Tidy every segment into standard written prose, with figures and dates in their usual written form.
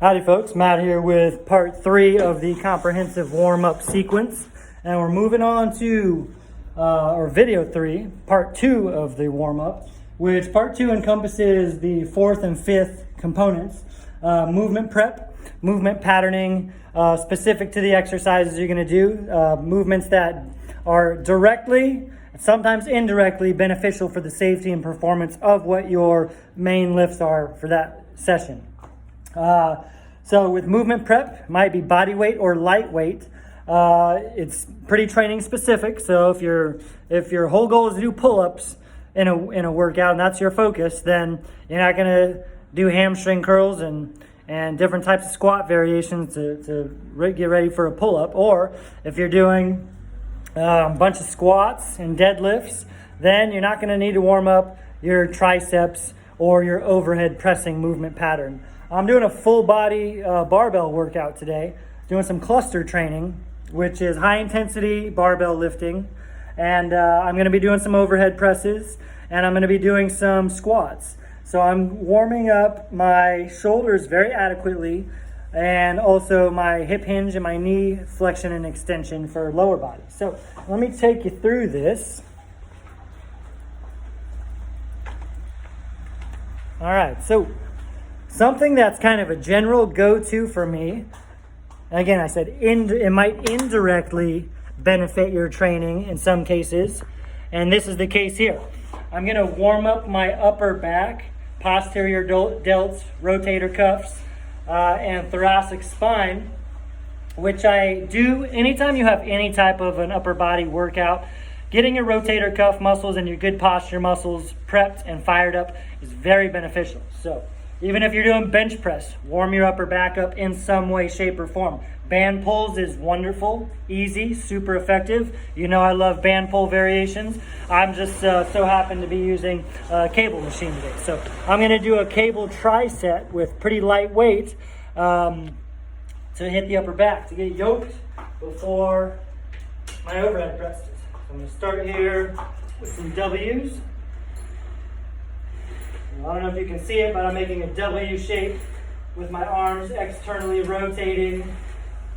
Howdy folks, Matt here with part 3 of the comprehensive warm-up sequence, and we're moving on to our video 3, part 2 of the warm-up, which part 2 encompasses the 4th and 5th components, movement prep, movement patterning, specific to the exercises you're going to do, movements that are directly, sometimes indirectly beneficial for the safety and performance of what your main lifts are for that session. So with movement prep, might be body weight or lightweight. It's pretty training specific. So if your whole goal is to do pull-ups in a workout and that's your focus, then you're not gonna do hamstring curls and different types of squat variations to get ready for a pull-up. Or if you're doing a bunch of squats and deadlifts, then you're not gonna need to warm up your triceps or your overhead pressing movement pattern. I'm doing a full body barbell workout today, doing some cluster training, which is high intensity barbell lifting. And I'm gonna be doing some overhead presses and I'm gonna be doing some squats. So I'm warming up my shoulders very adequately and also my hip hinge and my knee flexion and extension for lower body. So let me take you through this. All right, so something that's kind of a general go-to for me, again, I said it might indirectly benefit your training in some cases, and this is the case here. I'm gonna warm up my upper back, posterior delts, rotator cuffs, and thoracic spine, which I do anytime you have any type of an upper body workout. Getting your rotator cuff muscles and your good posture muscles prepped and fired up is very beneficial. So even if you're doing bench press, warm your upper back up in some way, shape, or form. Band pulls is wonderful, easy, super effective. You know I love band pull variations. I'm just so happen to be using a cable machine today. So I'm gonna do a cable tri-set with pretty light weight to hit the upper back, to get yoked before my overhead presses. I'm gonna start here with some W's. I don't know if you can see it, but I'm making a W shape with my arms externally rotating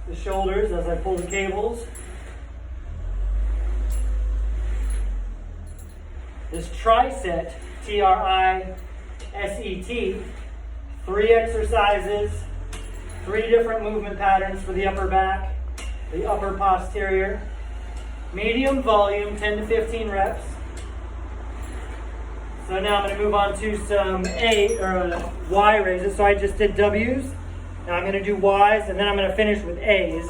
the shoulders as I pull the cables. This tri-set, T-R-I-S-E-T, 3 exercises, 3 different movement patterns for the upper back, the upper posterior, medium volume, 10 to 15 reps. So now I'm going to move on to some Y raises. So I just did W's. Now I'm going to do Y's, and then I'm going to finish with A's.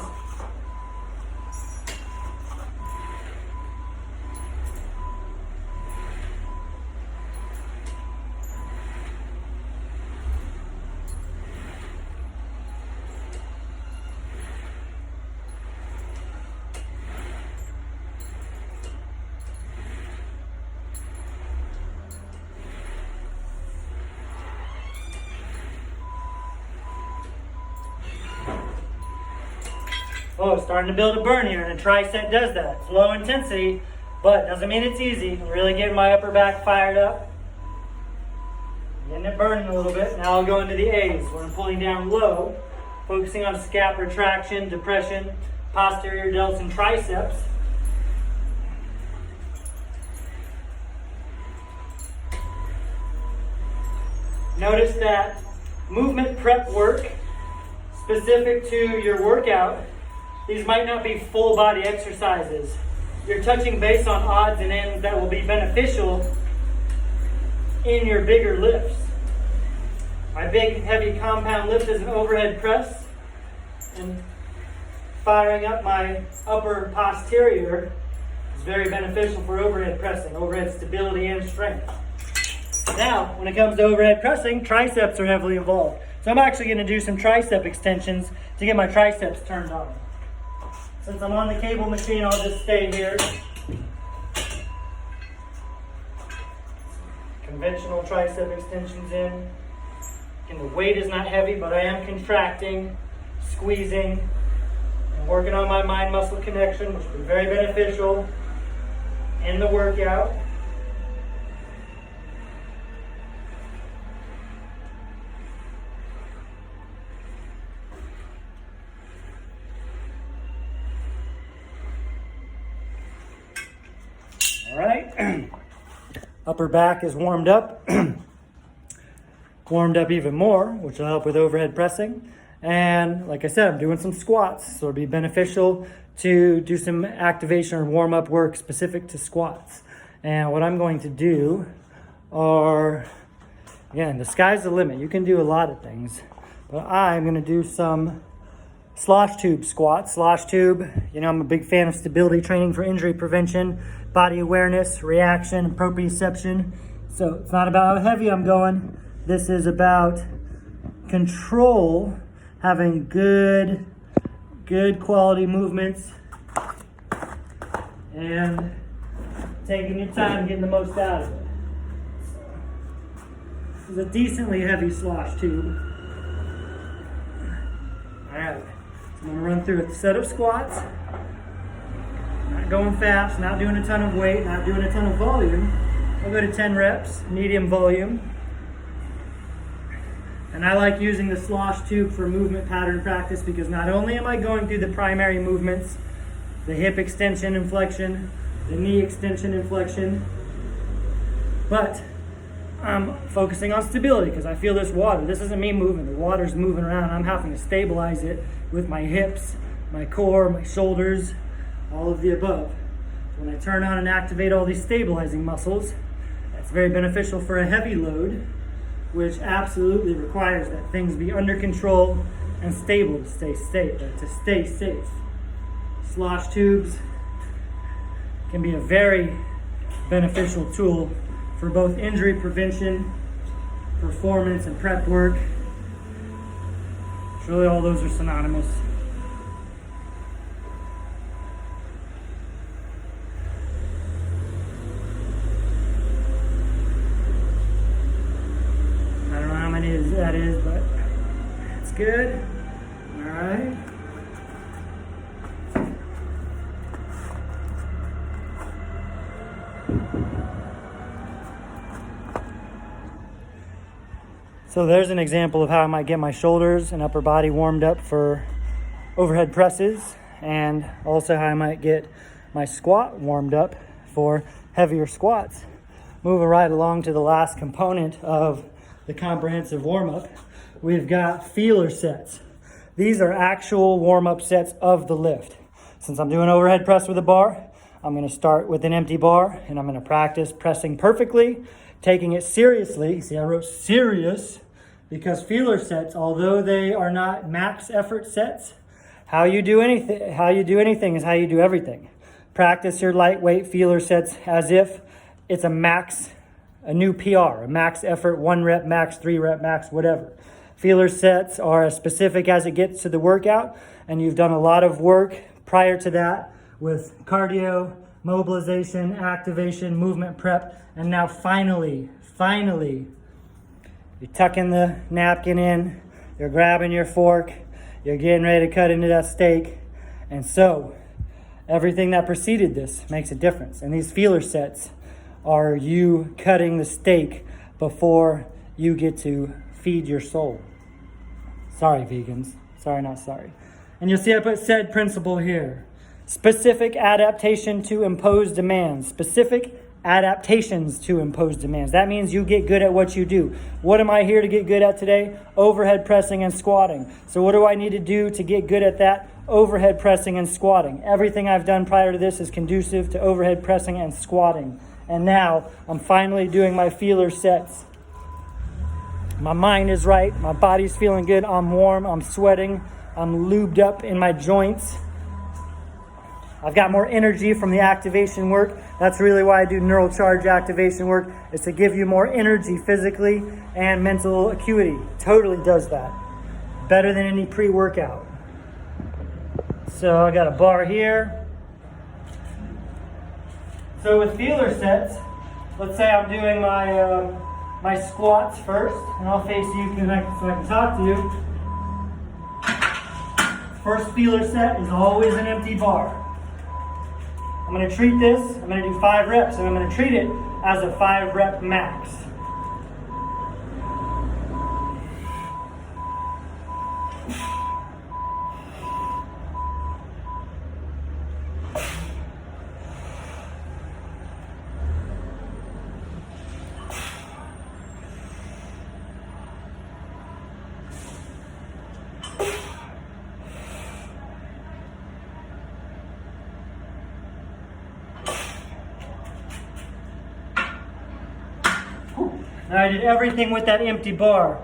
Oh, starting to build a burn here, and a tri-set does that. It's low intensity, but doesn't mean it's easy. I'm really getting my upper back fired up. Getting it burning a little bit. Now I'll go into the A's, where I'm pulling down low, focusing on scap retraction, depression, posterior delts, and triceps. Notice that movement prep work specific to your workout, these might not be full body exercises. You're touching base on odds and ends that will be beneficial in your bigger lifts. My big heavy compound lift is an overhead press, and firing up my upper posterior is very beneficial for overhead pressing, overhead stability and strength. Now, when it comes to overhead pressing, triceps are heavily involved. So I'm actually going to do some tricep extensions to get my triceps turned on. Since I'm on the cable machine, I'll just stay here. Conventional tricep extensions in. And the weight is not heavy, but I am contracting, squeezing, and working on my mind-muscle connection, which will be very beneficial in the workout. Upper back is warmed up, warmed up even more, which will help with overhead pressing. And like I said, I'm doing some squats, so it'll be beneficial to do some activation or warm up work specific to squats. And what I'm going to do are, again, the sky's the limit. You can do a lot of things, but I'm going to do some slosh tube squats. Slosh tube, you know, I'm a big fan of stability training for injury prevention, body awareness, reaction, and proprioception. So it's not about how heavy I'm going. This is about control, having good quality movements, and taking your time getting the most out of it. This is a decently heavy slosh tube. All right, so I'm gonna run through a set of squats. Not going fast, not doing a ton of weight, not doing a ton of volume. I'll go to 10 reps, medium volume. And I like using the slosh tube for movement pattern practice because not only am I going through the primary movements, the hip extension and flexion, the knee extension and flexion, but I'm focusing on stability because I feel this water. This isn't me moving, the water's moving around. I'm having to stabilize it with my hips, my core, my shoulders, all of the above. When I turn on and activate all these stabilizing muscles, that's very beneficial for a heavy load, which absolutely requires that things be under control and stable to stay safe. Slosh tubes can be a very beneficial tool for both injury prevention, performance, and prep work. Really, all those are synonymous. That is, but it's good. All right. So there's an example of how I might get my shoulders and upper body warmed up for overhead presses, and also how I might get my squat warmed up for heavier squats. Moving right along to the last component of the comprehensive warm-up, we've got feeler sets. These are actual warm-up sets of the lift. Since I'm doing overhead press with a bar, I'm going to start with an empty bar, and I'm going to practice pressing perfectly, taking it seriously. See, I wrote serious because feeler sets, although they are not max effort sets, how you do anything is how you do everything. Practice your lightweight feeler sets as if it's a new PR, a max effort, 1 rep, max 3 rep, max whatever. Feeler sets are as specific as it gets to the workout, and you've done a lot of work prior to that with cardio, mobilization, activation, movement prep, and now finally, you're tucking the napkin in, you're grabbing your fork, you're getting ready to cut into that steak, and so everything that preceded this makes a difference. And these feeler sets are you cutting the steak before you get to feed your soul. Sorry, vegans. Sorry, not sorry. And you'll see I put said principle here. Specific adaptation to impose demands. Specific adaptations to impose demands. That means you get good at what you do. What am I here to get good at today? Overhead pressing and squatting. So what do I need to do to get good at that? Overhead pressing and squatting. Everything I've done prior to this is conducive to overhead pressing and squatting. And now I'm finally doing my feeler sets. My mind is right. My body's feeling good. I'm warm. I'm sweating. I'm lubed up in my joints. I've got more energy from the activation work. That's really why I do neural charge activation work, is to give you more energy physically and mental acuity. Totally does that. Better than any pre-workout. So I got a bar here. So with feeler sets, let's say I'm doing my squats first, and I'll face you so I can talk to you. First feeler set is always an empty bar. I'm going to treat this, I'm going to do 5 reps, and I'm going to treat it as a 5 rep max. Now I did everything with that empty bar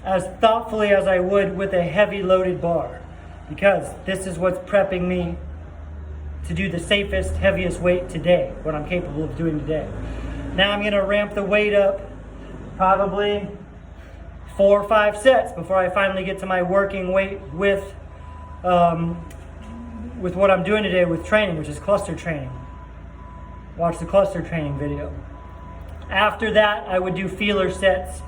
as thoughtfully as I would with a heavy loaded bar, because this is what's prepping me to do the safest, heaviest weight today, what I'm capable of doing today. Now I'm gonna ramp the weight up probably 4 or 5 sets before I finally get to my working weight with what I'm doing today with training, which is cluster training. Watch the cluster training video. After that, I would do feeler sets,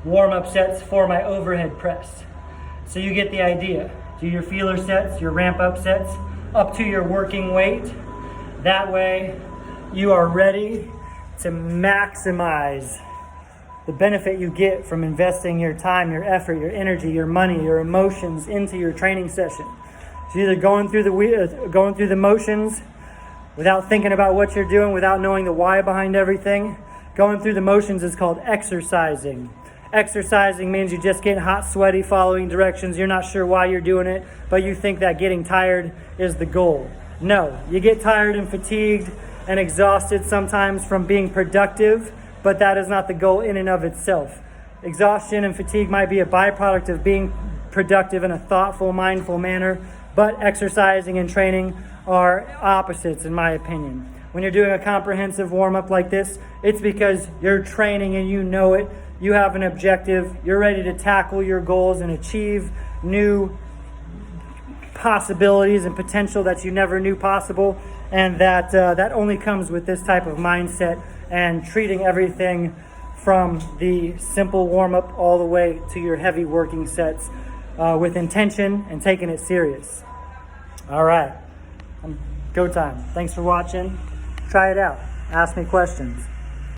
warm-up sets for my overhead press. So you get the idea. Do your feeler sets, your ramp-up sets, up to your working weight. That way, you are ready to maximize the benefit you get from investing your time, your effort, your energy, your money, your emotions into your training session. So either going through the motions without thinking about what you're doing, without knowing the why behind everything. Going through the motions is called exercising. Exercising means you just get hot, sweaty, following directions. You're not sure why you're doing it, but you think that getting tired is the goal. No, you get tired and fatigued and exhausted sometimes from being productive, but that is not the goal in and of itself. Exhaustion and fatigue might be a byproduct of being productive in a thoughtful, mindful manner, but exercising and training are opposites in my opinion. When you're doing a comprehensive warm-up like this, it's because you're training and you know it. You have an objective. You're ready to tackle your goals and achieve new possibilities and potential that you never knew possible. And that only comes with this type of mindset and treating everything from the simple warm-up all the way to your heavy working sets with intention and taking it serious. All right, go time. Thanks for watching. Try it out. Ask me questions.